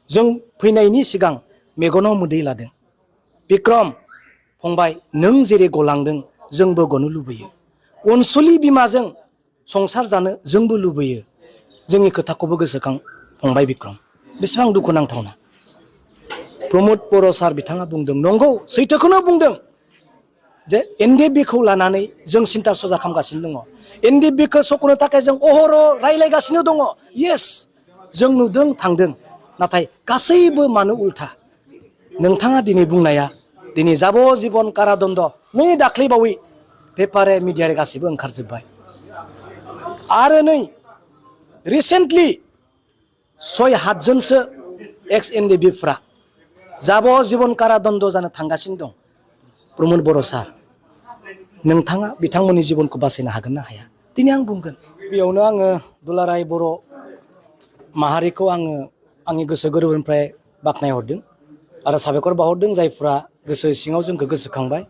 जों फैनायनि सिगां मेगनाव मोदै लादों। बिक्रम फंबाय, नों जेरै गलांदों जोंबो गनो लुबैयो। अनसुलि बिमाजों संसार जानो जोंबो लुबैयो। जोंनि खोथाखौबो गोसोखां फंबाय बिक्रम। बेसेबां दुखु नांथावना। प्रमद बर' सार बिथाङा बुंदों, नंगौ सैथोखौनो बुंदों जे एनडिएफबिखौ लानानै जों सिन्था सजा खालामगासिनो दङ। एनडिएफबिखौ सख'नो थाखाय जों अहरह रायलायगासिनो दङ। येस, जों नुदों थांदों, नाथाय गासैबो मानो उल्था। नोंथाङा दिनै बुंनाया दिनै जाब'जिबन कारादन्द नै दाख्लैबावै पेपारे मिडियारे गासिबो ओंखारजोब्बाय। आरो नै रिसेन्टलि 6-7 जनसो एक्स एनडिएफबिफ्रा जाब'जिबन कारादन्द जानो थांगासिनो दं। प्रमद बर' सार, नोंथाङा बिथांमोननि जिबनखौ बासायनो हागोन ना हाया? दिनै आं बुंगोन। बेयावनो आङो दुलाराय बर' माहारिखौ आङो आंनि गोसो गोरबोनिफ्राय बाख्नायहरदों आरो साबायखर बावहरदों। जायफ्रा गोसो सिङाव जोंखौ गोसोखांबाय,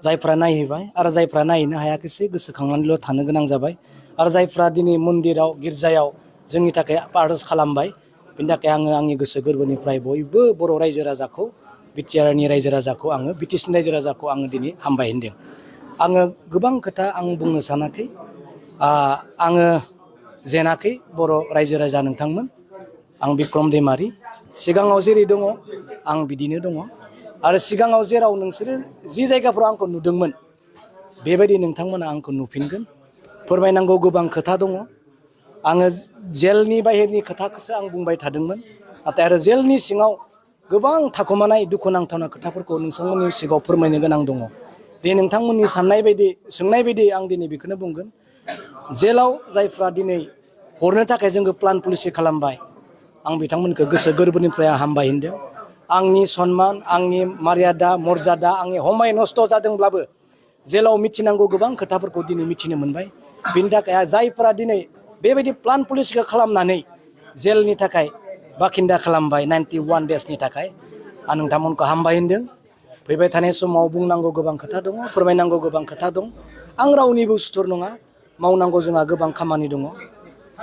जायफ्रा नायहैबाय आरो जायफ्रा नायहैनो हायाखिसै गोसोखांनानैल' थानो गोनां जाबाय, आरो जायफ्रा दिनै मन्दिराव गिर्जायाव जोंनि थाखाय आर'ज खालामबाय, बिनि थाखाय आङो आंनि गोसो गोरबोनिफ्राय बयबो बर' रायजो राजाखौ, बिटिआरनि रायजो राजाखौ, आङो बिटिसिनि रायजो राजाखौ आङो दिनै हामबाय होनदों। आङो गोबां खोथा आं बुंनो सानाखै। आङो जेनाखै बर' रायजो राजा नोंथांमोन। आं बिक्रम दैमारि, सिगाङाव जेरै दङ आं बिदिनो दङ। आरो सिगाङाव जेराव नोंसोरो जि जायगाफ्राव आंखौ नुदोंमोन बेबायदि नोंथांमोना आंखौ नुफिनगोन। फोरमायनांगौ गोबां खोथा दङ। आङो जेलनि बाहेरनि खोथाखौसो आं बुंबाय थादोंमोन, नाथाय आरो जेलनि सिङाव गोबां थाखुमानाय दुखुनांथावना खोथाफोरखौ नोंथांमोननि सिगाङाव फोरमायनो गोनां दङ। दे नोंथांमोननि साननाय बायदि, सोंनाय बायदि आं दिनै बेखौनो बुंगोन। जेलाव जायफ्रा दिनै हरनो थाखाय जोंखौ प्लान पलिसि खालामबाय, आं बिथांमोनखौ गोसो गोरबोनिफ्राय आं हामबाय होनदों। आंनि सनमान, आंनि मार्यादा मर्यादा, आंनि हमाय नस्थ' जादोंब्लाबो जेलाव मिथिनांगौ गोबां खोथाफोरखौ दिनै मिथिनो मोनबाय। बिनि थाखाय जायफोरा दिनै बेबायदि प्लान पलिसिखौ खालामनानै जेलनि थाखाय बाखिन्दा खालामबाय 91 देसनि थाखाय, आं नोंथांमोनखौ हामबाय होनदों। फैबाय थानाय समाव बुंनांगौ गोबां खोथा दङ, फोरमायनांगौ गोबां खोथा दं। आं रावनिबो सुथुर नङा, मावनांगौ जोंहा गोबां खामानि दङ।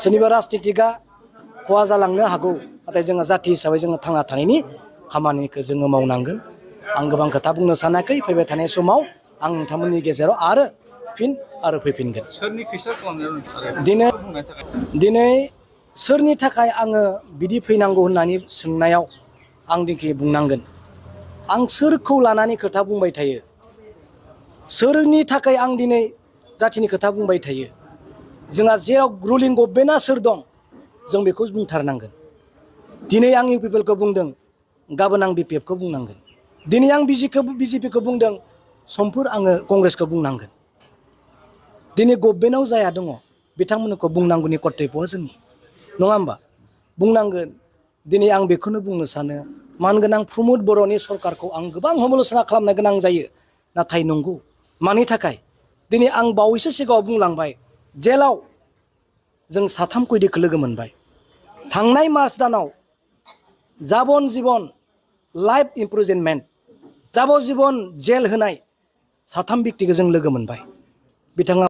सोरनिबा राजनितिकआ खहा जालांनो हागौ, नाथाय जोङो जाथि हिसाबै जोङो थांना थानायनि खामानिखौ जोङो मावनांगोन। आं गोबां खोथा बुंनो सानाखै। फैबाय थानाय समाव आं नोंथांमोननि गेजेराव आरो फिन आरो फैफिनगोन। सोरनि खैसार खालामनायाव दिनै सोरनि थाखाय आङो बिदि फैनांगौ होननानै सोंनायाव आं दिनै बुंनांगोन, आं सोरखौ लानानै खोथा बुंबाय थायो, सोरनि थाखाय आं दिनै जाथिनि खोथा बुंबाय थायो। जोंहा जेराव रुलिं गभर्नमेन्टआ सोर दं जों बेखौ बुंथारनांगोन। दिनै आं इउ पिपलखौ बुंदों, गाबोन आं बिपिएफखौ बुंनांगोन। दिनै आं बिजेपिखौ बुंदों, समफोर आङो कंग्रेसखौ बुंनांगोन। दिनै गभर्नमेन्टआव जाया दङ, बिथांमोनखौ बुंनांगौनि कर्तब्यआ जोंनि, नङा होमबा? बुंनांगोन। दिनै आं बेखौनो बुंनो सानो, मानगोनां प्रमद बर'नि सरकारखौ आं गोबां समाल'सना खालामनो गोनां जायो। नाथाय नंगौ, मानि थाखाय? दिनै आं बावैसो सिगाङाव बुंलांबाय, जेलाव जों 3 खैदिखौ लोगो मोनबाय। थांनाय मार्च दानाव जाबन लाइफ इमप्रिजनमेन्ट, जाब'जिबन जेल होनाय 3 बेक्तिखौ जों लोगो मोनबाय। बिथाङा